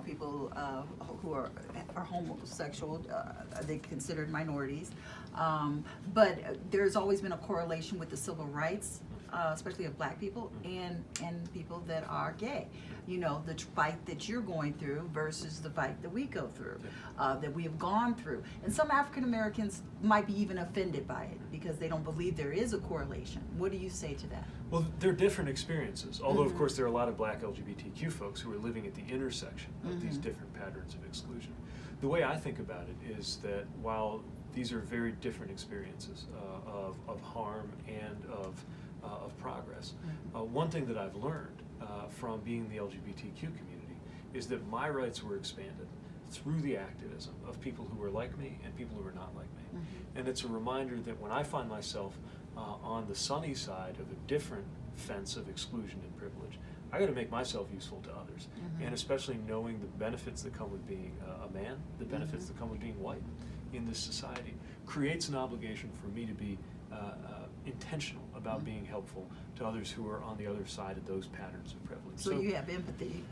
people who are homosexual, they considered minorities. But there's always been a correlation with the civil rights, especially of black people and people that are gay. The fight that you're going through versus the fight that we go through, that we have gone through. And some African Americans might be even offended by it because they don't believe there is a correlation. What do you say to that? Well, they're different experiences, although of course there are a lot of black LGBTQ folks who are living at the intersection of these different patterns of exclusion. The way I think about it is that while these are very different experiences of harm and of progress, one thing that I've learned from being in the LGBTQ community is that my rights were expanded through the activism of people who were like me and people who were not like me. And it's a reminder that when I find myself on the sunny side of a different fence of exclusion and privilege, I got to make myself useful to others. And especially knowing the benefits that come with being a man, the benefits that come with being white in this society, creates an obligation for me to be intentional about being helpful to others who are on the other side of those patterns of privilege. So you have empathy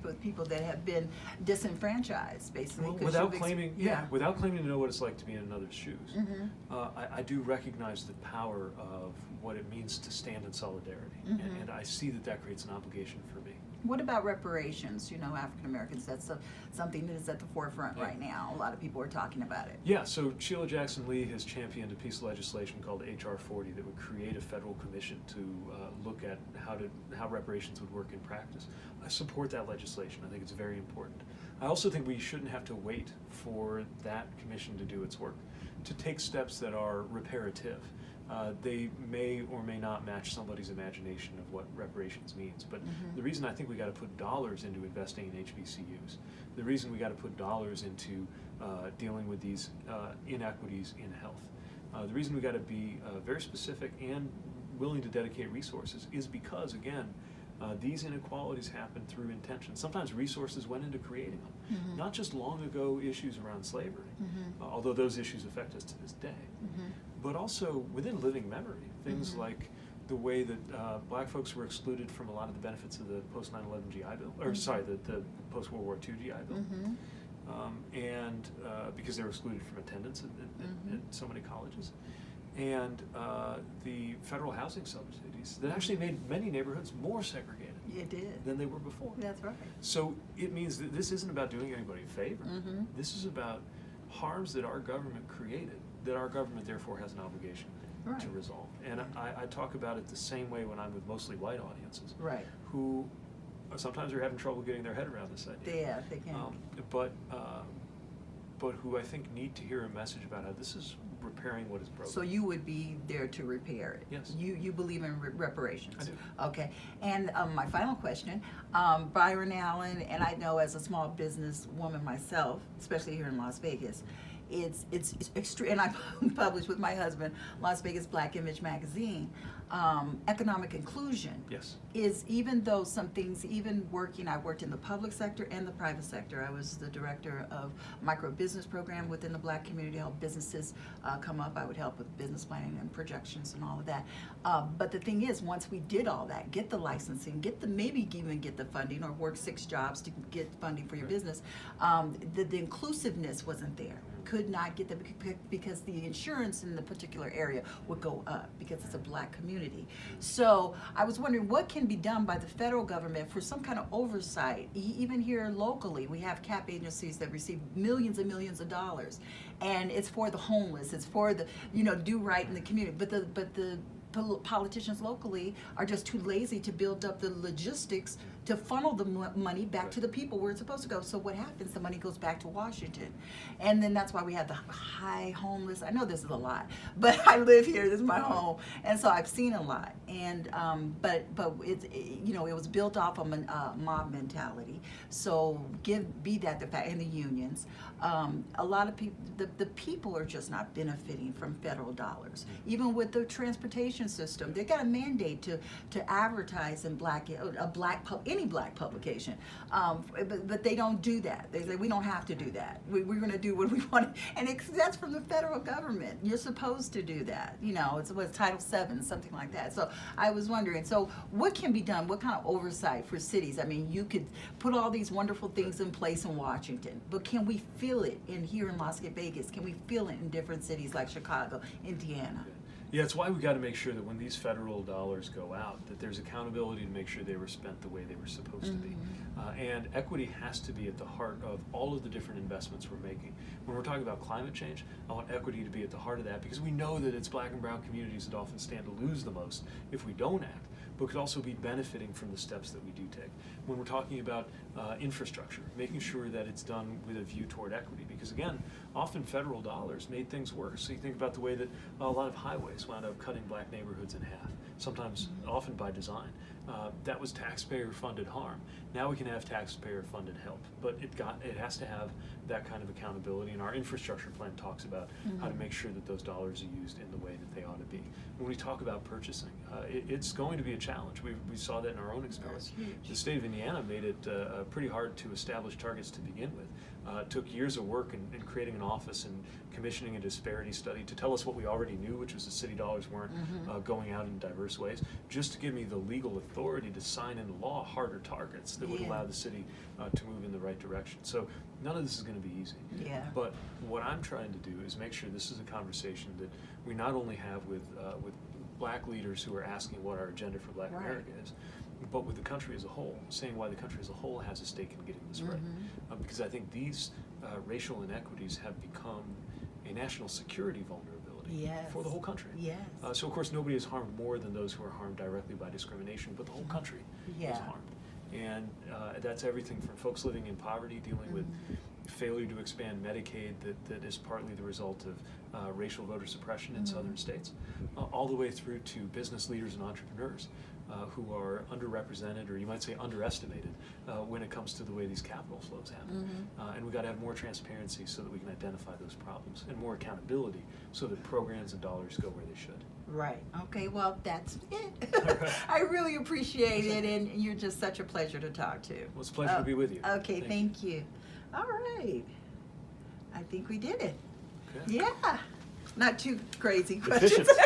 with people that have been disenfranchised, basically. Well, without claiming to know what it's like to be in another's shoes, I do recognize the power of what it means to stand in solidarity, and I see that creates an obligation for me. What about reparations? African Americans, that's something that is at the forefront right now. A lot of people are talking about it. Yeah, so Sheila Jackson Lee has championed a piece of legislation called H.R. 40 that would create a federal commission to look at how reparations would work in practice. I support that legislation. I think it's very important. I also think we shouldn't have to wait for that commission to do its work, to take steps that are reparative. They may or may not match somebody's imagination of what reparations means, but the reason I think we got to put dollars into investing in HBCUs, the reason we got to put dollars into dealing with these inequities in health, the reason we got to be very specific and willing to dedicate resources is because, again, these inequalities happen through intention. Sometimes resources went into creating them. Not just long ago issues around slavery, although those issues affect us to this day, but also within living memory. Things like the way that black folks were excluded from a lot of the benefits of the post 9/11 GI Bill, or sorry, the post World War II GI Bill, and because they were excluded from attendance at so many colleges. And the federal housing subsidies that actually made many neighborhoods more segregated than they were before. That's right. So it means that this isn't about doing anybody a favor. This is about harms that our government created, that our government therefore has an obligation to resolve. And I talk about it the same way when I'm with mostly white audiences, who sometimes are having trouble getting their head around this idea. Yeah, they can. But who I think need to hear a message about how this is repairing what is broken. So you would be there to repair it? Yes. You believe in reparations? I do. Okay. And my final question, Byron Allen, and I know as a small business woman myself, especially here in Las Vegas, it's extreme, and I published with my husband Las Vegas Black Image magazine. Economic inclusion is, even though some things, even working, I worked in the public sector and the private sector. I was the director of micro business program within the black community, help businesses come up. I would help with business planning and projections and all of that. But the thing is, once we did all that, get the licensing, maybe even get the funding, or work 6 jobs to get funding for your business, the inclusiveness wasn't there. Could not get them because the insurance in the particular area would go up because it's a black community. So I was wondering what can be done by the federal government for some kind of oversight. Even here locally, we have CAP agencies that receive millions and millions of dollars, and it's for the homeless. It's for the do right in the community. But the politicians locally are just too lazy to build up the logistics to funnel the money back to the people where it's supposed to go. So what happens? The money goes back to Washington, and then that's why we have the high homeless. I know this is a lot, but I live here. This is my home, and so I've seen a lot. And but it's it was built off of mob mentality. So be that the fact, and the unions. A lot of people, the people are just not benefiting from federal dollars. Even with the transportation system, they got a mandate to advertise in any any black publication. But they don't do that. They say, we don't have to do that. We're going to do what we want. And that's from the federal government. You're supposed to do that. You know, it's Title VII, something like that. So I was wondering, so what can be done? What kind of oversight for cities? I mean, you could put all these wonderful things in place in Washington, but can we feel it here in Las Vegas? Can we feel it in different cities like Chicago, Indiana? Yeah, it's why we got to make sure that when these federal dollars go out, that there's accountability to make sure they were spent the way they were supposed to be. And equity has to be at the heart of all of the different investments we're making. When we're talking about climate change, I want equity to be at the heart of that, because we know that it's black and brown communities that often stand to lose the most if we don't act, but could also be benefiting from the steps that we do take. When we're talking about infrastructure, making sure that it's done with a view toward equity, because again, often federal dollars made things worse. So you think about the way that a lot of highways wound up cutting black neighborhoods in half, sometimes often by design. That was taxpayer-funded harm. Now we can have taxpayer-funded help, but it has to have that kind of accountability, and our infrastructure plan talks about how to make sure that those dollars are used in the way that they ought to be. When we talk about purchasing, it's going to be a challenge. We saw that in our own experience. The state of Indiana made it pretty hard to establish targets to begin with. It took years of work in creating an office and commissioning a disparity study to tell us what we already knew, which was the city dollars weren't going out in diverse ways, just to give me the legal authority to sign into law harder targets that would allow the city to move in the right direction. So none of this is going to be easy. Yeah. But what I'm trying to do is make sure this is a conversation that we not only have with black leaders who are asking what our agenda for Black America is, but with the country as a whole, saying why the country as a whole has a stake in getting this right. Because I think these racial inequities have become a national security vulnerability for the whole country. So of course nobody is harmed more than those who are harmed directly by discrimination, but the whole country is harmed. And that's everything from folks living in poverty, dealing with failure to expand Medicaid that is partly the result of racial voter suppression in southern states, all the way through to business leaders and entrepreneurs who are underrepresented, or you might say underestimated, when it comes to the way these capital flows happen. And we've got to have more transparency so that we can identify those problems, and more accountability so that programs and dollars go where they should. Right. Okay, well, that's it. I really appreciate it, and you're just such a pleasure to talk to. Well, it's a pleasure to be with you. Okay, thank you. All right. I think we did it. Okay. Yeah. Not too crazy questions. Efficient.